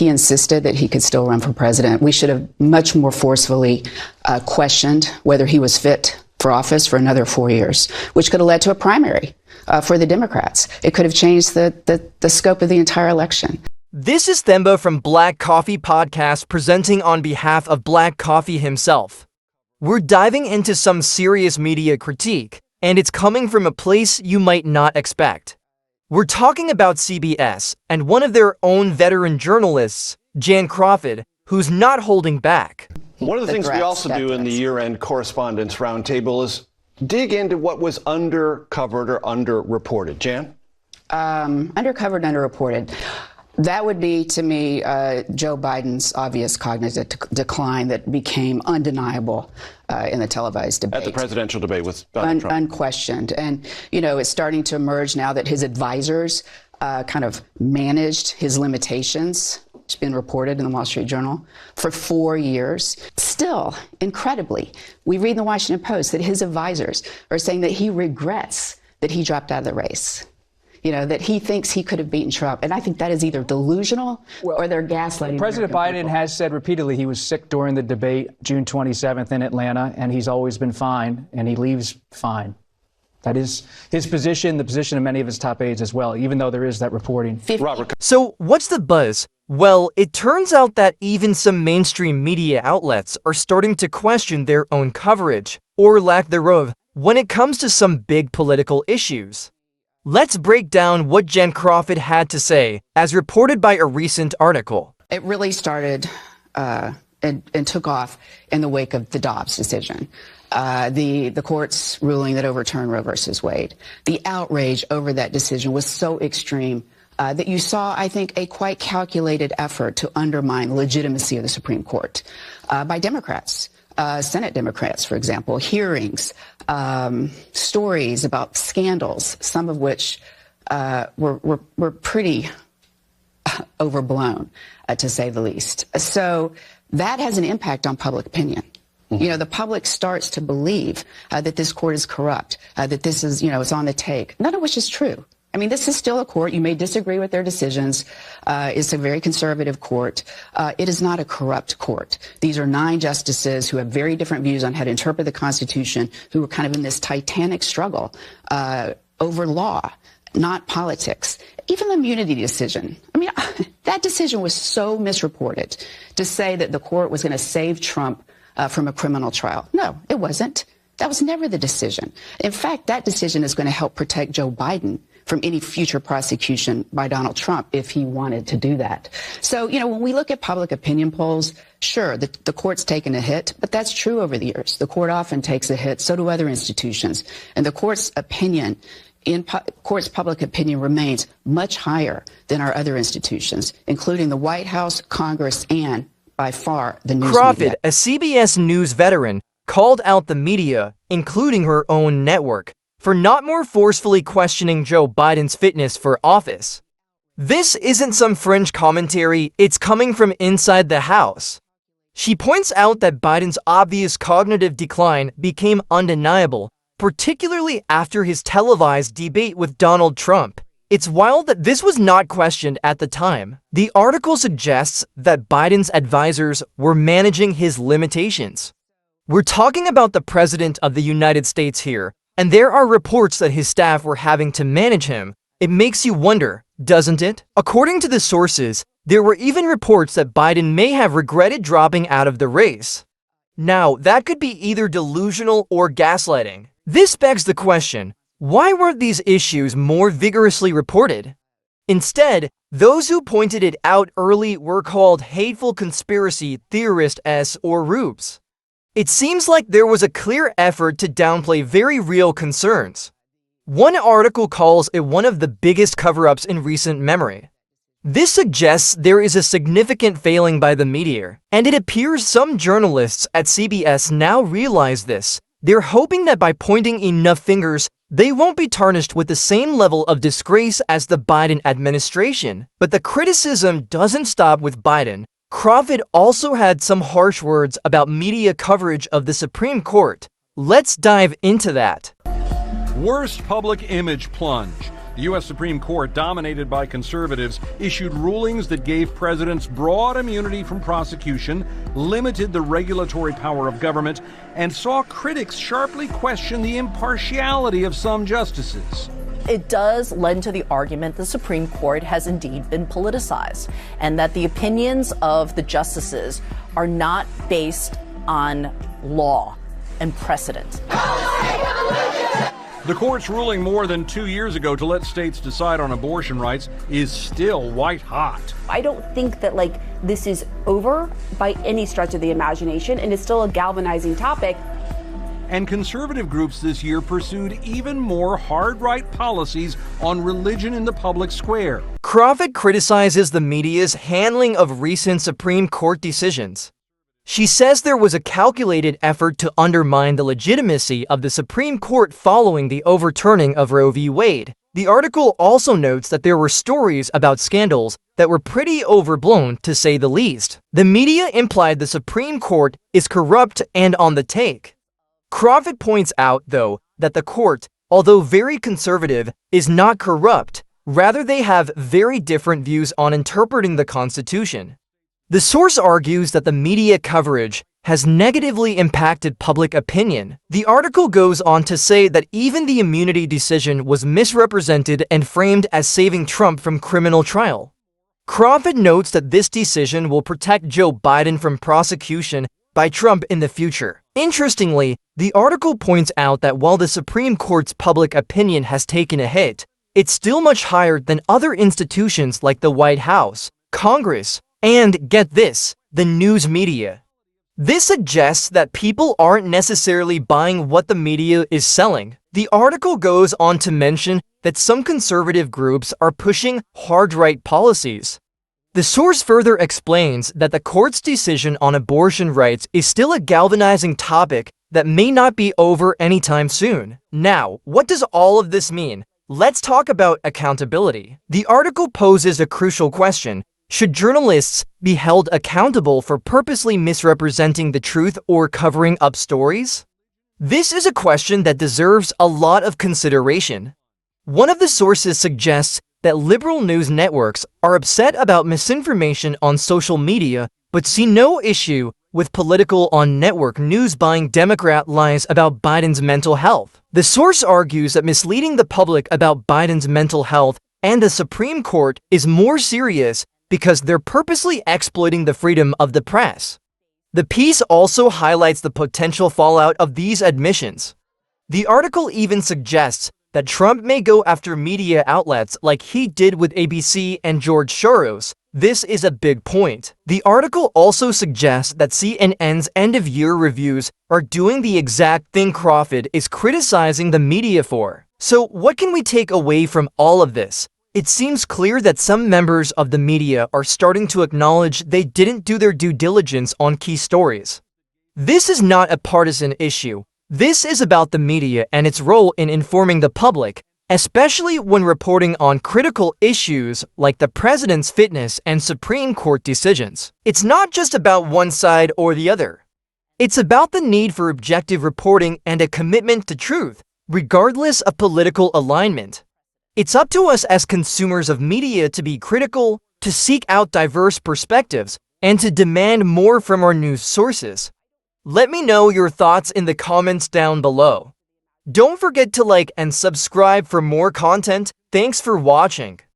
he insisted that he could still run for president, we should have much more forcefully questioned whether he was fit for office for another 4 years, which could have led to a primary for the Democrats. It could have changed the scope of the entire election. This is Themba from Black Coffee Podcast, presenting on behalf of Black Coffee himself. We're diving into some serious media critique, and it's coming from a place you might not expect. We're talking about CBS and one of their own veteran journalists, Jan Crawford, who's not holding back. One of the things we also do in the year-end correspondence roundtable is dig into what was undercovered or underreported. Jan? Undercovered, underreported. That would be, to me, Joe Biden's obvious cognitive decline that became undeniable in the televised debate. At the presidential debate with Donald Trump. Unquestioned. And, it's starting to emerge now that his advisors kind of managed his limitations. It's been reported in the Wall Street Journal for 4 years. Still, incredibly, we read in the Washington Post that his advisors are saying that he regrets that he dropped out of the race. That he thinks he could have beaten Trump. And I think that is either delusional or they're gaslighting. President Biden has said repeatedly he was sick during the debate June 27th in Atlanta, and he's always been fine, and he leaves fine. That is his position, the position of many of his top aides as well, even though there is that reporting. So what's the buzz? Well, it turns out that even some mainstream media outlets are starting to question their own coverage, or lack thereof, when it comes to some big political issues. Let's break down what Jan Crawford had to say, as reported by a recent article. It really started and took off in the wake of the Dobbs decision. The court's ruling that overturned Roe versus Wade. The outrage over that decision was so extreme that you saw, I think, a quite calculated effort to undermine the legitimacy of the Supreme Court by Democrats. Senate Democrats, for example, hearings, stories about scandals, some of which were pretty overblown, to say the least. So that has an impact on public opinion. The public starts to believe that this court is corrupt, that this is, it's on the take, none of which is true. I mean, this is still a court. You may disagree with their decisions. It's a very conservative court. It is not a corrupt court. These are 9 justices who have very different views on how to interpret the Constitution, who are kind of in this titanic struggle over law, not politics. Even the immunity decision. I mean, that decision was so misreported to say that the court was going to save Trump from a criminal trial. No, it wasn't. That was never the decision. In fact, that decision is going to help protect Joe Biden from any future prosecution by Donald Trump if he wanted to do that. So, when we look at public opinion polls, sure, the court's taken a hit, but that's true over the years. The court often takes a hit. So do other institutions. And the court's opinion, court's public opinion remains much higher than our other institutions, including the White House, Congress, and by far the news Crawford, media. a CBS News veteran, called out the media, including her own network, for not more forcefully questioning Joe Biden's fitness for office. This isn't some fringe commentary, it's coming from inside the House. She points out that Biden's obvious cognitive decline became undeniable, particularly after his televised debate with Donald Trump. It's wild that this was not questioned at the time. The article suggests that Biden's advisors were managing his limitations. We're talking about the President of the United States here, and there are reports that his staff were having to manage him. It makes you wonder, doesn't it? According to the sources, there were even reports that Biden may have regretted dropping out of the race. Now, that could be either delusional or gaslighting. This begs the question, why weren't these issues more vigorously reported? Instead, those who pointed it out early were called hateful conspiracy theorists or rubes. It seems like there was a clear effort to downplay very real concerns. One article calls it one of the biggest cover-ups in recent memory. This suggests there is a significant failing by the media, and it appears some journalists at CBS now realize this. They're hoping that by pointing enough fingers, they won't be tarnished with the same level of disgrace as the Biden administration. But the criticism doesn't stop with Biden. Crawford also had some harsh words about media coverage of the Supreme Court. Let's dive into that. Worst public image plunge. The U.S. Supreme Court, dominated by conservatives, issued rulings that gave presidents broad immunity from prosecution, limited the regulatory power of government, and saw critics sharply question the impartiality of some justices. It does lend to the argument the Supreme Court has indeed been politicized, and that the opinions of the justices are not based on law and precedent. The court's ruling more than 2 years ago to let states decide on abortion rights is still white hot. I don't think that this is over by any stretch of the imagination, and it's still a galvanizing topic. And conservative groups this year pursued even more hard-right policies on religion in the public square. Crawford criticizes the media's handling of recent Supreme Court decisions. She says there was a calculated effort to undermine the legitimacy of the Supreme Court following the overturning of Roe v. Wade. The article also notes that there were stories about scandals that were pretty overblown, to say the least. The media implied the Supreme Court is corrupt and on the take. Crawford points out, though, that the court, although very conservative, is not corrupt. Rather, they have very different views on interpreting the Constitution. The source argues that the media coverage has negatively impacted public opinion. The article goes on to say that even the immunity decision was misrepresented and framed as saving Trump from criminal trial. Crawford notes that this decision will protect Joe Biden from prosecution by Trump in the future. Interestingly, the article points out that while the Supreme Court's public opinion has taken a hit, it's still much higher than other institutions like the White House, Congress, and, get this, the news media. This suggests that people aren't necessarily buying what the media is selling. The article goes on to mention that some conservative groups are pushing hard-right policies. The source further explains that the court's decision on abortion rights is still a galvanizing topic that may not be over anytime soon. Now, what does all of this mean? Let's talk about accountability. The article poses a crucial question. Should journalists be held accountable for purposely misrepresenting the truth or covering up stories? This is a question that deserves a lot of consideration. One of the sources suggests that liberal news networks are upset about misinformation on social media, but see no issue with political on-network news buying Democrat lies about Biden's mental health. The source argues that misleading the public about Biden's mental health and the Supreme Court is more serious because they're purposely exploiting the freedom of the press. The piece also highlights the potential fallout of these admissions. The article even suggests that Trump may go after media outlets like he did with ABC and George Soros. This is a big point. The article also suggests that CNN's end-of-year reviews are doing the exact thing Crawford is criticizing the media for. So what can we take away from all of this? It seems clear that some members of the media are starting to acknowledge they didn't do their due diligence on key stories. This is not a partisan issue. This is about the media and its role in informing the public, especially when reporting on critical issues like the president's fitness and Supreme Court decisions. It's not just about one side or the other. It's about the need for objective reporting and a commitment to truth, regardless of political alignment. It's up to us as consumers of media to be critical, to seek out diverse perspectives, and to demand more from our news sources. Let me know your thoughts in the comments down below. Don't forget to like and subscribe for more content. Thanks for watching.